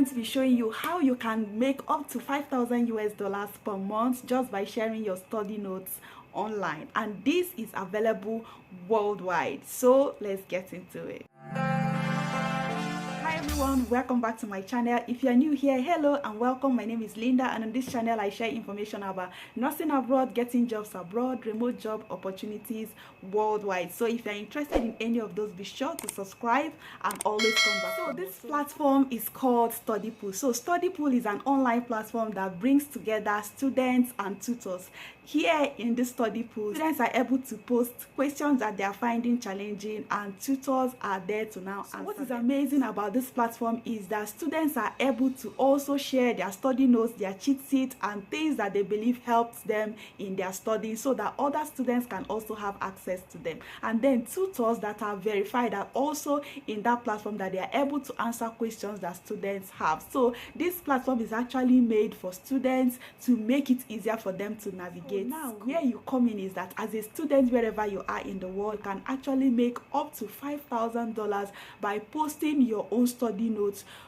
going to be showing you how you can make up to 5,000 US dollars per month just by sharing your study notes online, and this is available worldwide. So let's get into it. Hi everyone, welcome back to my channel. If you are new here, hello and welcome. My name is Lynda, and on this channel I share information about nursing abroad, getting jobs abroad, remote job opportunities worldwide. So if you are interested in any of those, be sure to subscribe and always come back. So this platform is called Studypool. So Studypool is an online platform that brings together students and tutors. Here in this Studypool, students are able to post questions that they are finding challenging, and tutors are there to now answer. What is amazing about this platform is that students are able to also share their study notes, their cheat sheets, and things that they believe helps them in their studying, so that other students can also have access to them. And then tutors that are verified are also in that platform, that they are able to answer questions that students have. So this platform is actually made for students to make it easier for them to navigate. So now where you come in is that as a student, wherever you are in the world, can actually make up to $5,000 by posting your own study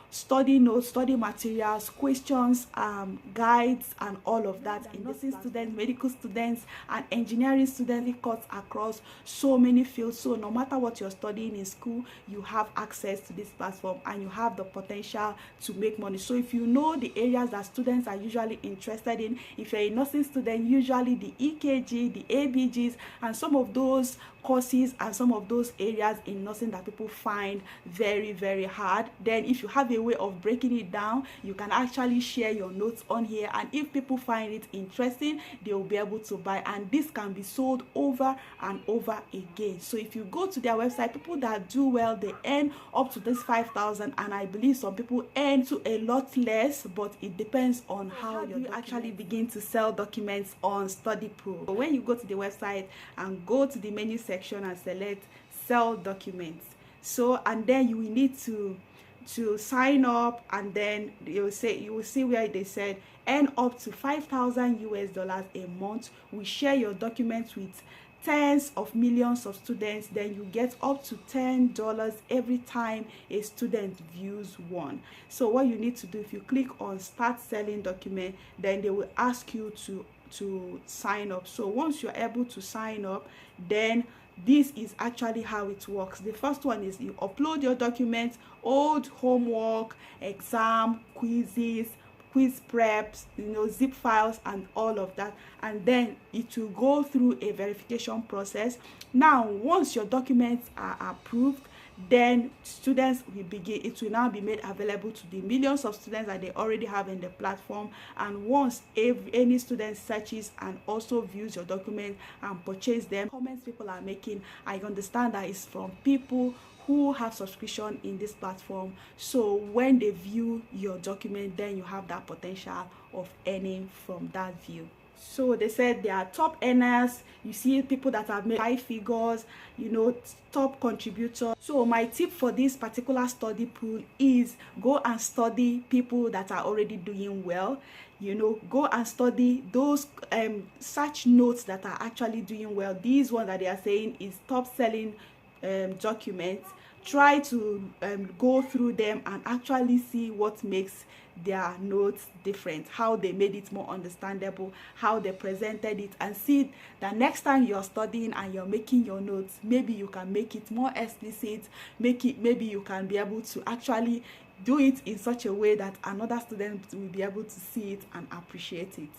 study materials, questions, guides, and all of that. In nursing students, medical students, and engineering students, it cuts across so many fields. So no matter what you're studying in school, you have access to this platform and you have the potential to make money. So if you know the areas that students are usually interested in, if you're a nursing student, usually the EKG, the ABGs, and some of those courses and some of those areas in nursing that people find very, very hard, then if you have a way of breaking it down, you can actually share your notes on here, and if people find it interesting, they will be able to buy, and this can be sold over and over again. So if you go to their website, people that do well, they earn up to this 5,000, and I believe some people earn to a lot less, but it depends on how you actually begin to sell documents on Studypool. So when you go to the website and go to the menu section and select sell documents, so and then you will need to sign up, and then you will see where they said earn up to 5,000 US dollars a month. We share your documents with tens of millions of students, then you get up to $10 every time a student views one. So what you need to do, if you click on start selling document, then they will ask you to sign up. So once you're able to sign up, then this is actually how it works. The first one is you upload your documents, old homework, exam, quizzes, quiz preps, zip files, and all of that, and then it will go through a verification process. Now once your documents are approved, then students will begin, it will now be made available to the millions of students that they already have in the platform. And once any student searches and also views your document and purchase them, comments people are making, I understand that is from people who have subscription in this platform. So when they view your document, then you have that potential of earning from that view. So they said they are top earners. You see people that have made 5 figures, top contributors. So my tip for this particular Studypool is go and study people that are already doing well. Go and study those search notes that are actually doing well. These ones that they are saying is top selling documents. Try to go through them and actually see what makes their notes different, how they made it more understandable, how they presented it, and see that next time you're studying and you're making your notes, maybe you can make it more explicit, maybe you can be able to actually do it in such a way that another student will be able to see it and appreciate it.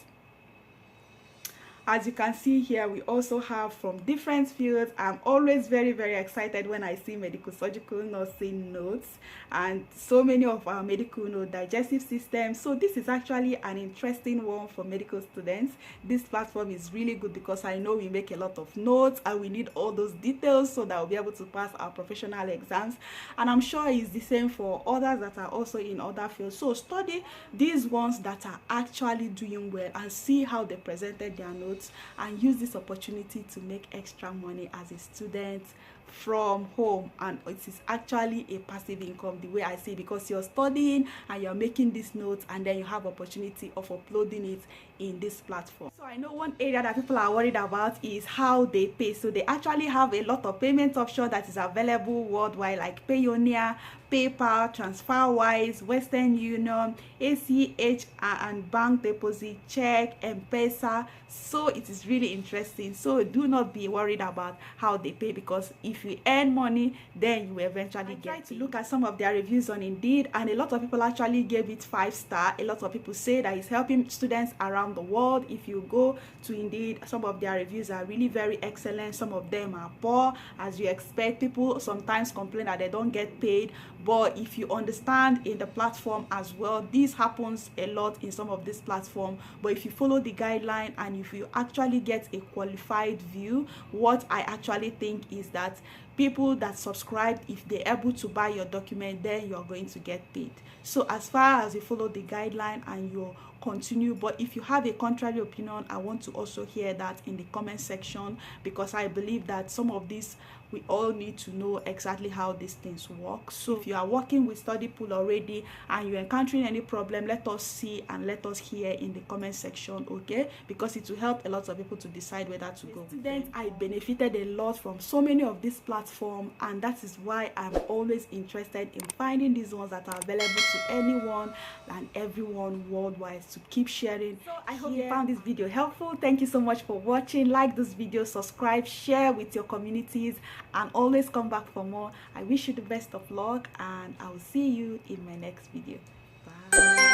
As you can see here, we also have from different fields. I'm always very, very excited when I see medical surgical nursing notes, and so many of our medical note, digestive system. So this is actually an interesting one for medical students. This platform is really good because I know we make a lot of notes and we need all those details so that we'll be able to pass our professional exams. And I'm sure it's the same for others that are also in other fields. So study these ones that are actually doing well and see how they presented their notes, and use this opportunity to make extra money as a student from home, and it is actually a passive income the way I see, because you're studying and you're making these notes, and then you have opportunity of uploading it in this platform. So I know one area that people are worried about is how they pay. So they actually have a lot of payment options that is available worldwide, like Payoneer, PayPal, TransferWise, Western Union, ACH, and bank deposit, check, M-Pesa. So it is really interesting. So do not be worried about how they pay, because if you earn money, then you will eventually get to look at some of their reviews on Indeed, and a lot of people actually gave it 5-star. A lot of people say that it's helping students around the world. If you go to Indeed, some of their reviews are really very excellent. Some of them are poor, as you expect. People sometimes complain that they don't get paid, but if you understand in the platform as well, this happens a lot in some of this platform. But if you follow the guideline and if you actually get a qualified view, what I actually think is that people that subscribe, if they're able to buy your document, then you're going to get paid. So as far as you follow the guideline and you continue, but if you have a contrary opinion, I want to also hear that in the comment section, because I believe that some of these, we all need to know exactly how these things work. So if you are working with Studypool already and you're encountering any problem, let us see and let us hear in the comment section, okay? Because it will help a lot of people to decide whether to go. Students, I benefited a lot from so many of these platforms, and that is why I'm always interested in finding these ones that are available to anyone and everyone worldwide, to keep sharing. So I hope you found this video helpful. Thank you so much for watching. Like this video, subscribe, share with your communities, and always come back for more. I wish you the best of luck, and I will see you in my next video. Bye.